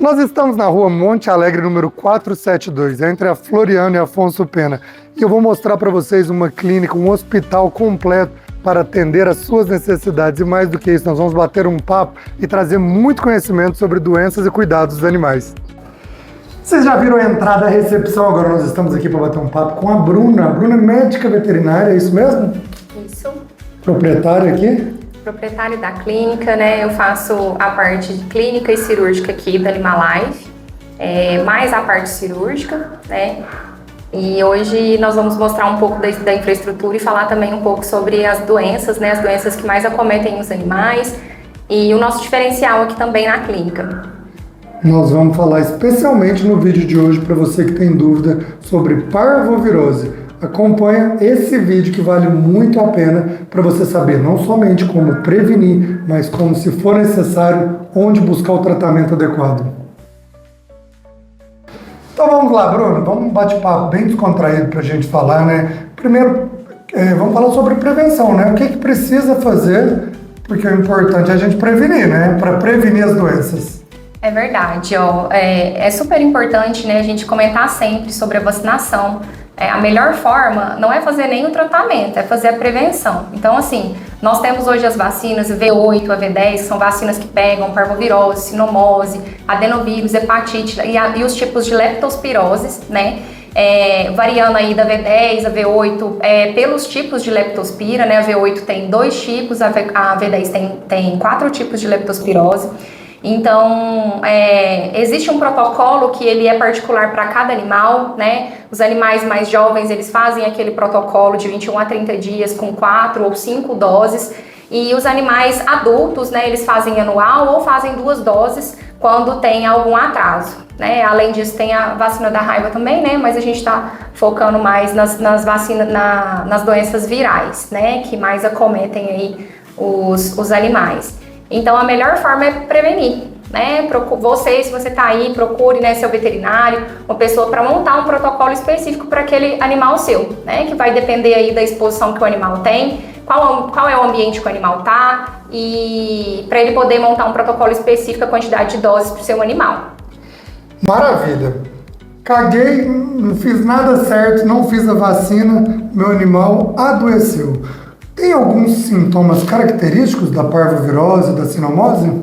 Nós estamos na rua Monte Alegre, número 472, entre a Floriano e Afonso Pena. E eu vou mostrar para vocês uma clínica, um hospital completo para atender às suas necessidades. E mais do que isso, nós vamos bater um papo e trazer muito conhecimento sobre doenças e cuidados dos animais. Vocês já viram a entrada, a recepção? Agora nós estamos aqui para bater um papo com a Bruna. A Bruna é médica veterinária, é isso mesmo? Isso. Proprietária aqui? Proprietária da clínica, né? Eu faço a parte de clínica e cirúrgica aqui da Animalife, mais a parte cirúrgica, né? E hoje nós vamos mostrar um pouco da infraestrutura e falar também um pouco sobre as doenças, né? As doenças que mais acometem os animais e o nosso diferencial aqui também na clínica. Nós vamos falar especialmente no vídeo de hoje para você que tem dúvida sobre parvovirose. Acompanha esse vídeo que vale muito a pena para você saber não somente como prevenir, mas como, se for necessário, onde buscar o tratamento adequado. Então vamos lá, Bruno, vamos um bate-papo bem descontraído para a gente falar, né? Primeiro, vamos falar sobre prevenção, né? O que precisa fazer, porque o importante é a gente prevenir, né? Para prevenir as doenças. É verdade, ó. É super importante, né, a gente comentar sempre sobre a vacinação. A melhor forma não é fazer nem o tratamento, é fazer a prevenção. Então, assim, nós temos hoje as vacinas V8, a V10, que são vacinas que pegam parvovirose, sinomose, adenovírus, hepatite e os tipos de leptospiroses, né? Variando aí da V10, a V8, pelos tipos de leptospira, né? A V8 tem 2 tipos, a V10 tem 4 tipos de leptospirose. Então, existe um protocolo que ele é particular para cada animal, né? Os animais mais jovens, eles fazem aquele protocolo de 21 a 30 dias com 4 ou 5 doses. E os animais adultos, né, eles fazem anual ou fazem 2 doses quando tem algum atraso, né? Além disso, tem a vacina da raiva também, né? Mas a gente está focando mais nas vacinas, nas doenças virais, né? Que mais acometem aí os animais. Então, a melhor forma é prevenir, né? Se você tá aí, procure, né, seu veterinário, uma pessoa para montar um protocolo específico para aquele animal seu, né? Que vai depender aí da exposição que o animal tem, qual é o ambiente que o animal tá, e para ele poder montar um protocolo específico, a quantidade de doses para o seu animal. Maravilha! Caguei, não fiz nada certo, não fiz a vacina, meu animal adoeceu. Tem alguns sintomas característicos da parvovirose, da sinomose?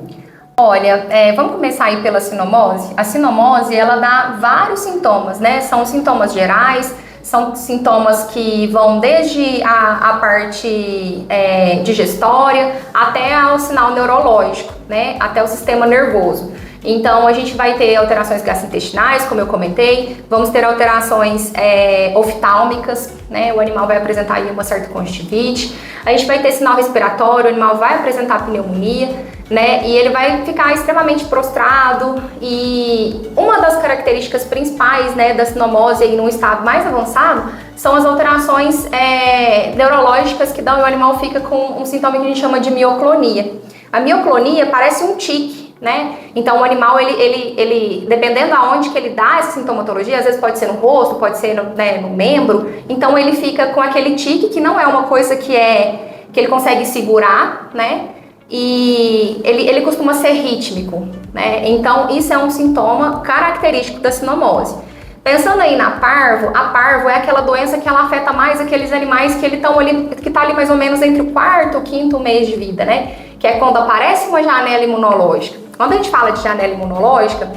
Olha, vamos começar aí pela sinomose. A sinomose, ela dá vários sintomas, né? São sintomas gerais, são sintomas que vão desde a parte digestória até ao sinal neurológico, né? Até o sistema nervoso. Então, a gente vai ter alterações gastrointestinais, como eu comentei, vamos ter alterações oftálmicas, né? O animal vai apresentar aí uma certa conjuntivite, a gente vai ter sinal respiratório, o animal vai apresentar pneumonia, né? E ele vai ficar extremamente prostrado, e uma das características principais, né, da sinomose aí num estado mais avançado são as alterações neurológicas que dão, e o animal fica com um sintoma que a gente chama de mioclonia. A mioclonia parece um tique, né? Então o animal, ele dependendo aonde que ele dá essa sintomatologia, às vezes pode ser no rosto, pode ser no membro, então ele fica com aquele tique que não é uma coisa que ele consegue segurar, né? E ele costuma ser rítmico, né? Então isso é um sintoma característico da sinomose. Pensando aí na parvo, a parvo é aquela doença que ela afeta mais aqueles animais que tá ali mais ou menos entre o 4º e o 5º mês de vida, né? Que é quando aparece uma janela imunológica. Quando a gente fala de janela imunológica,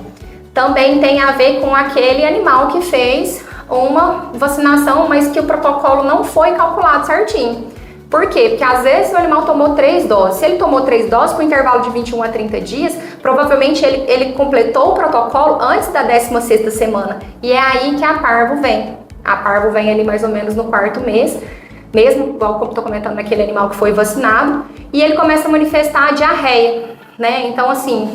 também tem a ver com aquele animal que fez uma vacinação, mas que o protocolo não foi calculado certinho. Por quê? Porque às vezes o animal tomou 3 doses. Se ele tomou 3 doses com intervalo de 21 a 30 dias, provavelmente ele completou o protocolo antes da 16ª semana. E é aí que a parvo vem. A parvo vem ali mais ou menos no 4º mês, mesmo igual como estou comentando naquele animal que foi vacinado, e ele começa a manifestar a diarreia, né? Então, assim,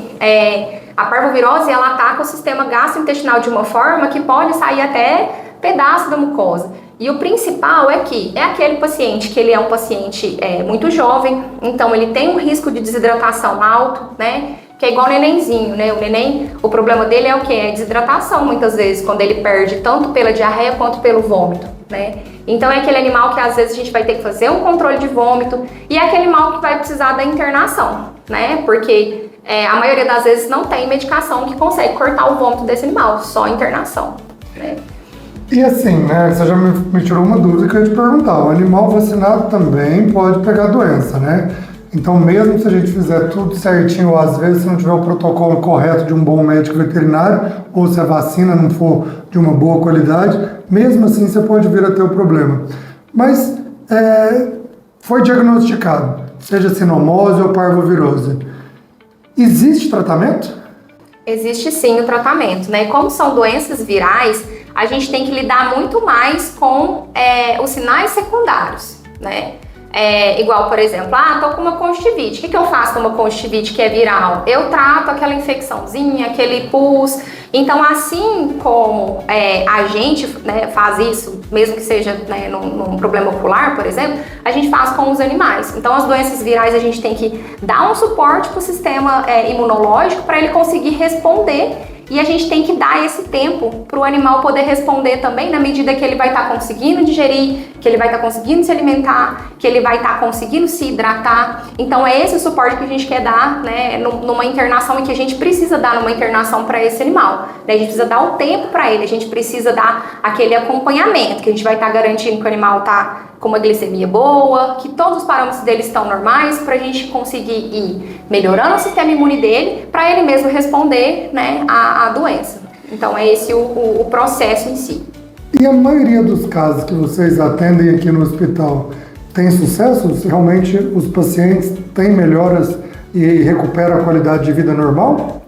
a parvovirose, ela ataca o sistema gastrointestinal de uma forma que pode sair até pedaço da mucosa. E o principal é que é aquele paciente que ele é um paciente muito jovem, então ele tem um risco de desidratação alto, né? Que é igual o nenenzinho, né? O neném, o problema dele é o quê? É desidratação, muitas vezes, quando ele perde tanto pela diarreia quanto pelo vômito, né? Então é aquele animal que às vezes a gente vai ter que fazer um controle de vômito, e é aquele animal que vai precisar da internação, né? Porque a maioria das vezes não tem medicação que consegue cortar o vômito desse animal, só internação, né? E assim, né, você já me tirou uma dúvida que eu ia te perguntar. O animal vacinado também pode pegar doença, né? Então, mesmo se a gente fizer tudo certinho, ou às vezes se não tiver o protocolo correto de um bom médico veterinário, ou se a vacina não for de uma boa qualidade, mesmo assim você pode vir a ter o problema. Mas foi diagnosticado, seja sinomose ou parvovirose. Existe tratamento? Existe sim o tratamento, né? Como são doenças virais, a gente tem que lidar muito mais com os sinais secundários, né? Igual, por exemplo, tô com uma conjuntivite. O que eu faço numa conjuntivite que é viral? Eu trato aquela infecçãozinha, aquele pus. Então, assim como a gente, né, faz isso, mesmo que seja, né, num problema ocular, por exemplo, a gente faz com os animais. Então, as doenças virais a gente tem que dar um suporte para o sistema imunológico para ele conseguir responder. E a gente tem que dar esse tempo para o animal poder responder também, na medida que ele vai estar conseguindo digerir, que ele vai estar conseguindo se alimentar, que ele vai estar conseguindo se hidratar. Então é esse o suporte que a gente quer dar, né, numa internação, e que a gente precisa dar numa internação para esse animal. A gente precisa dar o tempo para ele, a gente precisa dar aquele acompanhamento, que a gente vai estar garantindo que o animal está com uma glicemia boa, que todos os parâmetros dele estão normais, para a gente conseguir ir melhorando o sistema imune dele, para ele mesmo responder, né, à doença. Então é esse o processo em si. E a maioria dos casos que vocês atendem aqui no hospital tem sucesso? Realmente os pacientes têm melhoras e recuperam a qualidade de vida normal?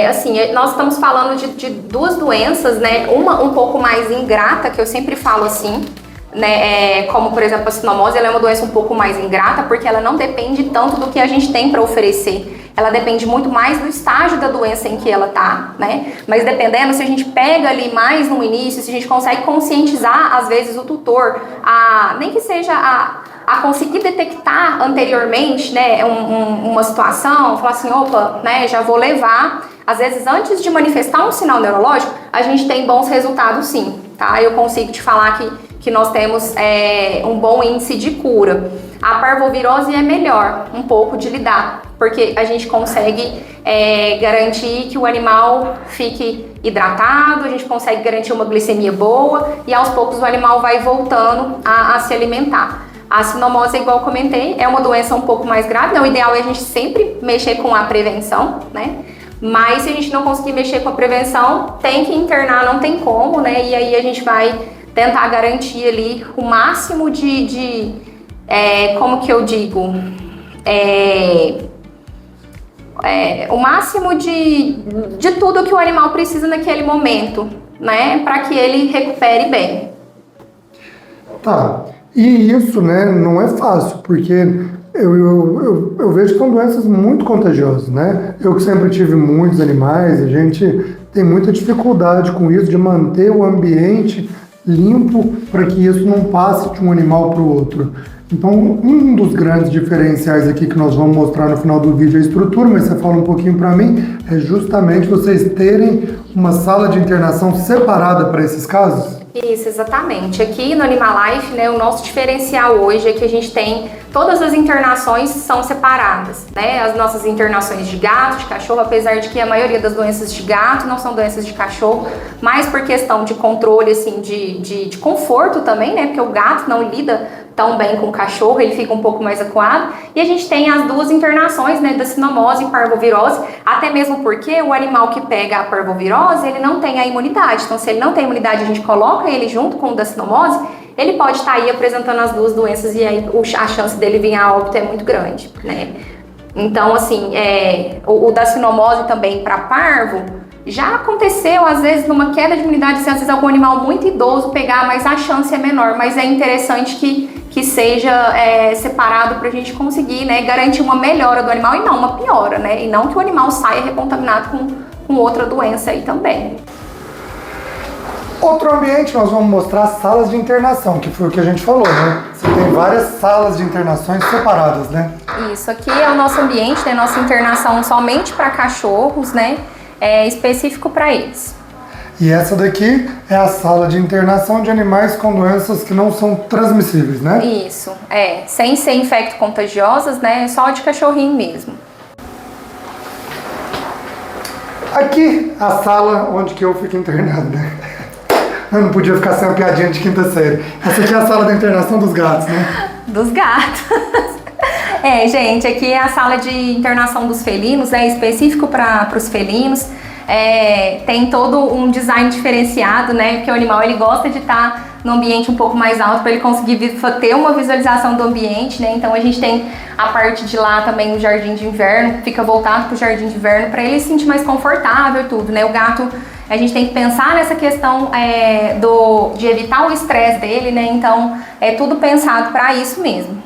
Assim, nós estamos falando de duas doenças, né? Uma um pouco mais ingrata, que eu sempre falo assim, né, como por exemplo a sinomose. Ela é uma doença um pouco mais ingrata porque ela não depende tanto do que a gente tem para oferecer. Ela depende muito mais do estágio da doença em que ela tá, né? Mas dependendo, se a gente pega ali mais no início, se a gente consegue conscientizar às vezes o tutor, nem que seja a conseguir detectar anteriormente, né, uma situação, falar assim, opa, né, já vou levar. Às vezes, antes de manifestar um sinal neurológico, a gente tem bons resultados sim, tá? Eu consigo te falar que nós temos um bom índice de cura. A parvovirose é melhor um pouco de lidar, porque a gente consegue garantir que o animal fique hidratado, a gente consegue garantir uma glicemia boa e aos poucos o animal vai voltando a se alimentar. A sinomose, igual eu comentei, é uma doença um pouco mais grave, né? O ideal é a gente sempre mexer com a prevenção, né? Mas se a gente não conseguir mexer com a prevenção, tem que internar, não tem como, né? E aí a gente vai tentar garantir ali o máximo como que eu digo? O máximo de tudo que o animal precisa naquele momento, né? Para que ele recupere bem. Tá. E isso, né, não é fácil, porque eu vejo que são doenças muito contagiosas, né? Eu que sempre tive muitos animais, a gente tem muita dificuldade com isso, de manter o ambiente limpo para que isso não passe de um animal para o outro. Então, um dos grandes diferenciais aqui que nós vamos mostrar no final do vídeo é a estrutura, mas você fala um pouquinho para mim, é justamente vocês terem uma sala de internação separada para esses casos? Isso, exatamente. Aqui no Animalife, né, o nosso diferencial hoje é que a gente tem todas as internações são separadas, né? As nossas internações de gato, de cachorro, apesar de que a maioria das doenças de gato não são doenças de cachorro, mas por questão de controle, assim, de conforto também, né? Porque o gato não lida tão bem com o cachorro, ele fica um pouco mais acuado. E a gente tem as duas internações, né, da sinomose e parvovirose, até mesmo porque o animal que pega a parvovirose, ele não tem a imunidade. Então, se ele não tem imunidade, a gente coloca ele junto com o da sinomose, ele pode estar aí apresentando as duas doenças e aí a chance dele vir a óbito é muito grande, né? Então, assim, o da sinomose também para parvo, já aconteceu, às vezes, numa queda de imunidade, se às vezes algum animal muito idoso pegar, mas a chance é menor. Mas é interessante que seja separado para a gente conseguir, né, garantir uma melhora do animal e não uma piora, né? E não que o animal saia recontaminado com outra doença aí também. Outro ambiente, nós vamos mostrar salas de internação, que foi o que a gente falou, né? Você tem várias salas de internações separadas, né? Isso, aqui é o nosso ambiente, né? Nossa internação somente para cachorros, né? Específico para eles. E essa daqui é a sala de internação de animais com doenças que não são transmissíveis, né? Isso, sem ser infecto-contagiosas, né? Só de cachorrinho mesmo. Aqui, a sala onde que eu fico internado, né? Eu não podia ficar sem uma piadinha de quinta série. Essa aqui é a sala da internação dos gatos, né? Dos gatos. Gente, aqui é a sala de internação dos felinos, específico para os felinos. Tem todo um design diferenciado, né? Porque o animal ele gosta de estar no ambiente um pouco mais alto para ele conseguir ter uma visualização do ambiente, né? Então a gente tem a parte de lá também o jardim de inverno, fica voltado para o jardim de inverno para ele se sentir mais confortável e tudo, né? O gato, a gente tem que pensar nessa questão de evitar o estresse dele, né? Então é tudo pensado para isso mesmo.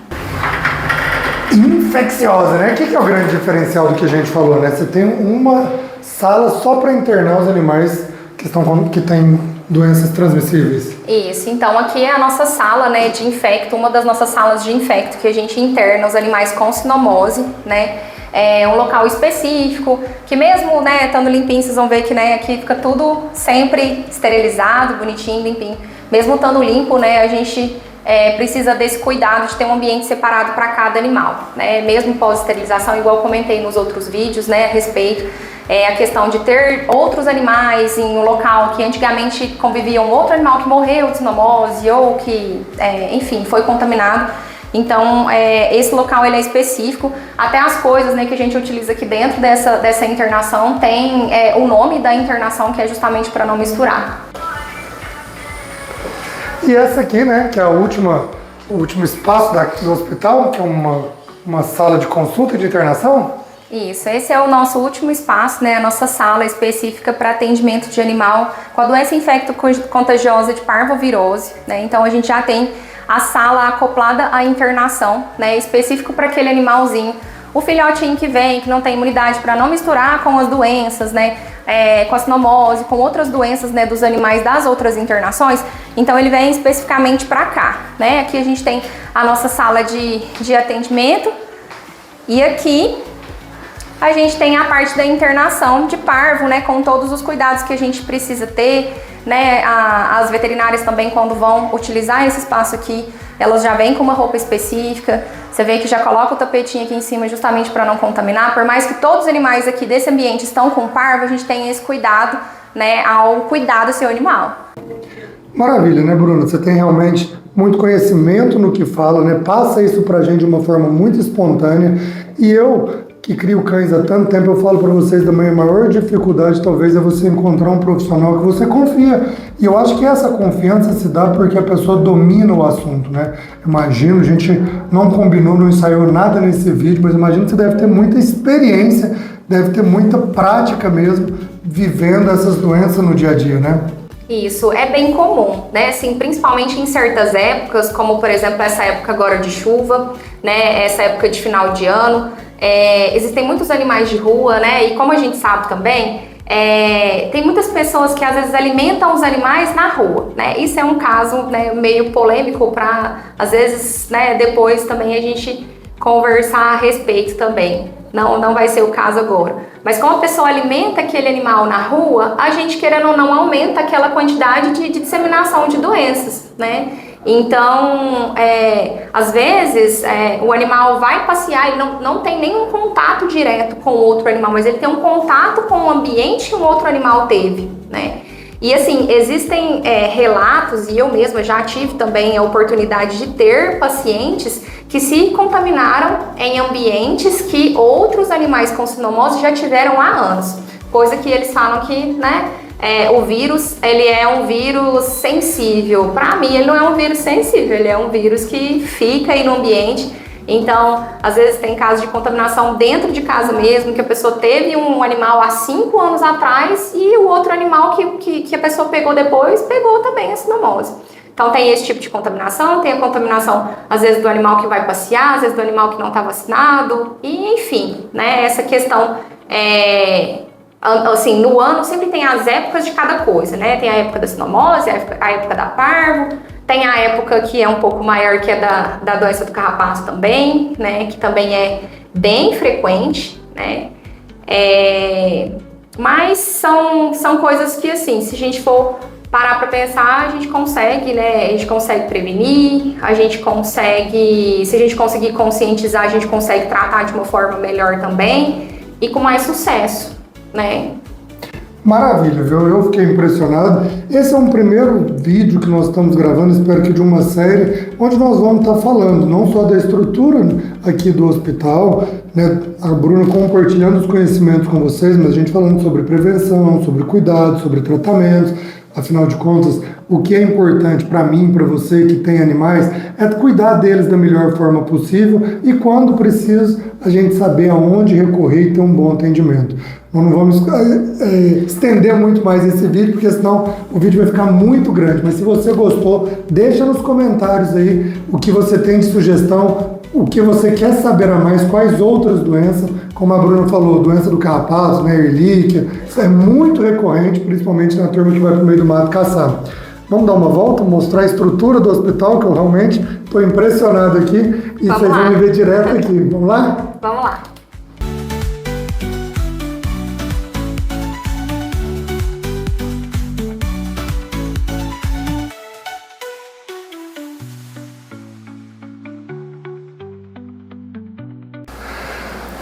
Infecciosa, né? O que é o grande diferencial do que a gente falou, né? Você tem uma sala só para internar os animais que têm doenças transmissíveis. Isso, então aqui é a nossa sala, né, de infecto, uma das nossas salas de infecto que a gente interna os animais com sinomose, né? É um local específico, que mesmo, né, estando limpinho, vocês vão ver que, né, aqui fica tudo sempre esterilizado, bonitinho, limpinho. Mesmo estando limpo, né, a gente precisa desse cuidado de ter um ambiente separado para cada animal, né? Mesmo pós-esterilização, igual eu comentei nos outros vídeos, né, a respeito, a questão de ter outros animais em um local que antigamente convivia um outro animal que morreu de sinomose ou que, enfim, foi contaminado. Então, esse local ele é específico, até as coisas, né, que a gente utiliza aqui dentro dessa internação tem o nome da internação, que é justamente para não misturar. E essa aqui, né, que é o último espaço do hospital, que é uma sala de consulta e de internação? Isso, esse é o nosso último espaço, né, a nossa sala específica para atendimento de animal com a doença infecto-contagiosa de parvovirose, né? Então a gente já tem a sala acoplada à internação, né, específico para aquele animalzinho. O filhotinho que vem, que não tem imunidade, para não misturar com as doenças, né, com a sinomose, com outras doenças, né, dos animais das outras internações, então ele vem especificamente para cá, né? Aqui a gente tem a nossa sala de atendimento e aqui a gente tem a parte da internação de parvo, né, com todos os cuidados que a gente precisa ter, né? As veterinárias também, quando vão utilizar esse espaço aqui, elas já vêm com uma roupa específica. Você vê que já coloca o tapetinho aqui em cima justamente para não contaminar. Por mais que todos os animais aqui desse ambiente estão com parvo, a gente tem esse cuidado, né, ao cuidar do seu animal. Maravilha, né, Bruna? Você tem realmente muito conhecimento no que fala, né? Passa isso pra gente de uma forma muito espontânea. E eu, que crio cães há tanto tempo, eu falo para vocês também, a maior dificuldade talvez é você encontrar um profissional que você confia. E eu acho que essa confiança se dá porque a pessoa domina o assunto, né? Imagino, a gente não combinou, não ensaiou nada nesse vídeo, mas imagino que você deve ter muita experiência, deve ter muita prática mesmo, vivendo essas doenças no dia a dia, né? Isso, é bem comum, né, assim, principalmente em certas épocas, como por exemplo essa época agora de chuva, né, essa época de final de ano, existem muitos animais de rua, né, e como a gente sabe também, tem muitas pessoas que às vezes alimentam os animais na rua, né, isso é um caso, né, meio polêmico para, às vezes, né, depois também a gente conversar a respeito também. Não vai ser o caso agora. Mas como a pessoa alimenta aquele animal na rua, a gente, querendo ou não, aumenta aquela quantidade de disseminação de doenças, né? Então, às vezes, o animal vai passear, ele não tem nenhum contato direto com o outro animal, mas ele tem um contato com o ambiente que o outro animal teve, né? E assim, existem relatos, e eu mesma já tive também a oportunidade de ter pacientes que se contaminaram em ambientes que outros animais com sinomose já tiveram há anos. Coisa que eles falam que, né, o vírus, ele é um vírus sensível. Para mim, ele não é um vírus sensível, ele é um vírus que fica aí no ambiente. Então, às vezes tem casos de contaminação dentro de casa mesmo, que a pessoa teve um animal há 5 anos atrás e o outro animal que a pessoa pegou depois, pegou também a sinomose. Então tem esse tipo de contaminação, tem a contaminação às vezes do animal que vai passear, às vezes do animal que não está vacinado, e enfim, né, essa questão, assim, no ano sempre tem as épocas de cada coisa, né, tem a época da sinomose, a época da parvo, tem a época que é um pouco maior, que é da doença do carrapato também, né, que também é bem frequente, né, mas são coisas que, assim, se a gente for parar para pensar, a gente consegue, né, a gente consegue prevenir, a gente consegue, se a gente conseguir conscientizar, a gente consegue tratar de uma forma melhor também e com mais sucesso, né. Maravilha, viu? Eu fiquei impressionado. Esse é um primeiro vídeo que nós estamos gravando, espero que de uma série, onde nós vamos estar falando não só da estrutura aqui do hospital, né? A Bruna compartilhando os conhecimentos com vocês, mas a gente falando sobre prevenção, sobre cuidado, sobre tratamentos. Afinal de contas, o que é importante para mim, para você que tem animais, é cuidar deles da melhor forma possível e, quando preciso, a gente saber aonde recorrer e ter um bom atendimento. Nós não vamos estender muito mais esse vídeo, porque senão o vídeo vai ficar muito grande. Mas se você gostou, deixa nos comentários aí o que você tem de sugestão, o que você quer saber a mais, quais outras doenças, como a Bruna falou, doença do carrapato, né, erlíquia, isso é muito recorrente, principalmente na turma que vai para o meio do mato caçar. Vamos dar uma volta, mostrar a estrutura do hospital, que eu realmente estou impressionado aqui, e vocês vão me ver direto aqui. Vamos lá? Vamos lá.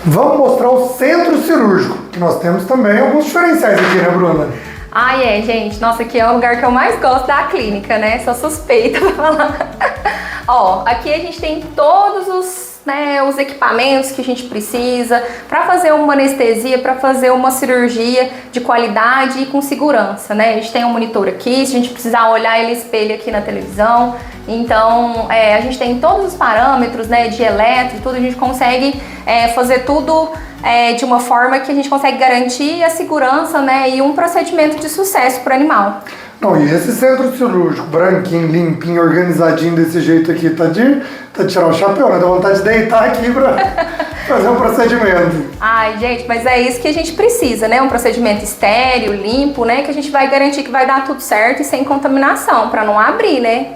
Vamos mostrar o centro cirúrgico, que nós temos também alguns diferenciais aqui, né, Bruna? Ai, gente. Nossa, aqui é o lugar que eu mais gosto da clínica, né? Sou suspeita pra falar. Ó, aqui a gente tem todos os equipamentos que a gente precisa para fazer uma anestesia, para fazer uma cirurgia de qualidade e com segurança, né? A gente tem um monitor aqui, se a gente precisar olhar, ele espelha aqui na televisão. Então, a gente tem todos os parâmetros, né, de eletro e tudo, a gente consegue fazer tudo de uma forma que a gente consegue garantir a segurança, né, e um procedimento de sucesso para o animal. Não, e esse centro cirúrgico, branquinho, limpinho, organizadinho desse jeito aqui, tá de tirar o chapéu, né? Dá vontade de deitar aqui pra fazer um procedimento. Ai, gente, mas é isso que a gente precisa, né? Um procedimento estéril, limpo, né? Que a gente vai garantir que vai dar tudo certo e sem contaminação, pra não abrir, né?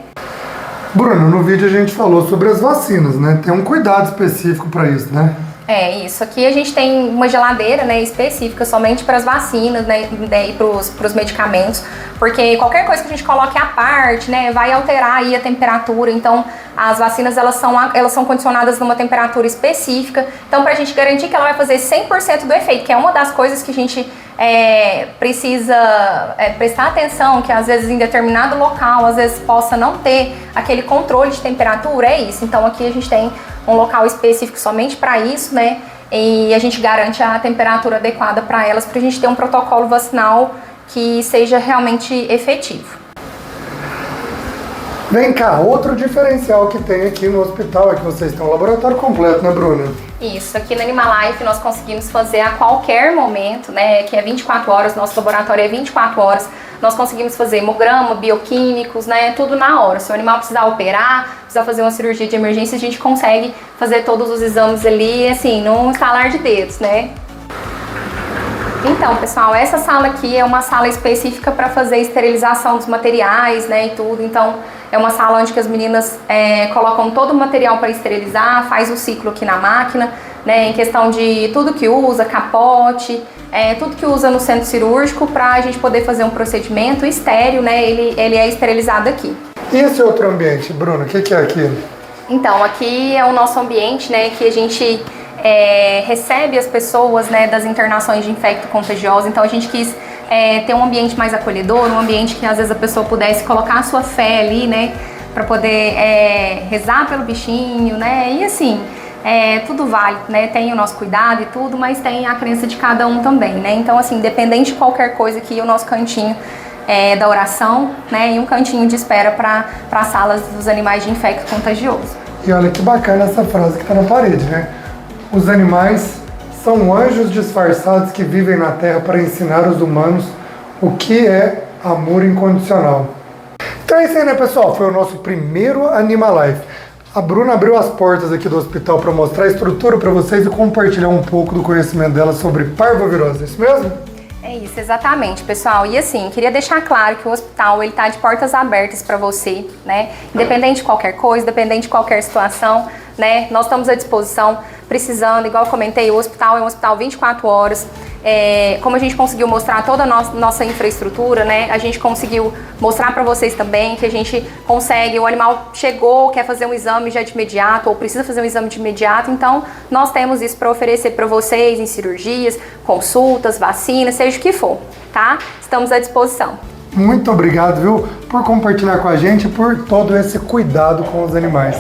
Bruno, no vídeo a gente falou sobre as vacinas, né? Tem um cuidado específico pra isso, né? É isso, aqui a gente tem uma geladeira, né, específica somente para as vacinas, né, e para os medicamentos, porque qualquer coisa que a gente coloque à parte, né, vai alterar aí a temperatura. Então as vacinas elas são condicionadas numa temperatura específica, então para a gente garantir que ela vai fazer 100% do efeito, que é uma das coisas que a gente precisa prestar atenção, que às vezes em determinado local, às vezes possa não ter aquele controle de temperatura, é isso. Então aqui a gente tem um local específico somente para isso, né? E a gente garante a temperatura adequada para elas, para a gente ter um protocolo vacinal que seja realmente efetivo. Vem cá, outro diferencial que tem aqui no hospital é que vocês têm um laboratório completo, né, Bruna? Isso, aqui na Animalife nós conseguimos fazer a qualquer momento, né, que é 24 horas, nosso laboratório é 24 horas, nós conseguimos fazer hemograma, bioquímicos, né, tudo na hora. Se o animal precisar operar, precisar fazer uma cirurgia de emergência, a gente consegue fazer todos os exames ali, assim, num estalar de dedos, né. Então, pessoal, essa sala aqui é uma sala específica para fazer esterilização dos materiais, né, e tudo. Então, é uma sala onde que as meninas colocam todo o material para esterilizar, faz o ciclo aqui na máquina, né, em questão de tudo que usa, capote, tudo que usa no centro cirúrgico para a gente poder fazer um procedimento estéril, né, ele é esterilizado aqui. E esse outro ambiente, Bruno, o que é aqui? Então, aqui é o nosso ambiente, né, que a gente recebe as pessoas, né, das internações de infecto contagioso. Então a gente quis ter um ambiente mais acolhedor, um ambiente que às vezes a pessoa pudesse colocar a sua fé ali, né, para poder rezar pelo bichinho, né, e assim, tudo vale, né, tem o nosso cuidado e tudo, mas tem a crença de cada um também, né, então assim, independente de qualquer coisa, aqui o nosso cantinho da oração, né, e um cantinho de espera para as salas dos animais de infecto contagioso. E olha que bacana essa frase que está na parede, né? Os animais são anjos disfarçados que vivem na Terra para ensinar os humanos o que é amor incondicional. Então é isso aí, né, pessoal? Foi o nosso primeiro Animalife. A Bruna abriu as portas aqui do hospital para mostrar a estrutura para vocês e compartilhar um pouco do conhecimento dela sobre parvovirose. É isso mesmo? É isso, exatamente, pessoal. E assim, queria deixar claro que o hospital ele tá de portas abertas para você, né? Independente de qualquer coisa, independente de qualquer situação, né? Nós estamos à disposição, precisando, igual eu comentei, o hospital é um hospital 24 horas. como a gente conseguiu mostrar toda a nossa infraestrutura, né? A gente conseguiu mostrar para vocês também que a gente consegue, o animal chegou, quer fazer um exame já de imediato ou precisa fazer um exame de imediato, então nós temos isso para oferecer para vocês em cirurgias, consultas, vacinas, seja o que for, tá? Estamos à disposição. Muito obrigado, viu, por compartilhar com a gente, por todo esse cuidado com os animais.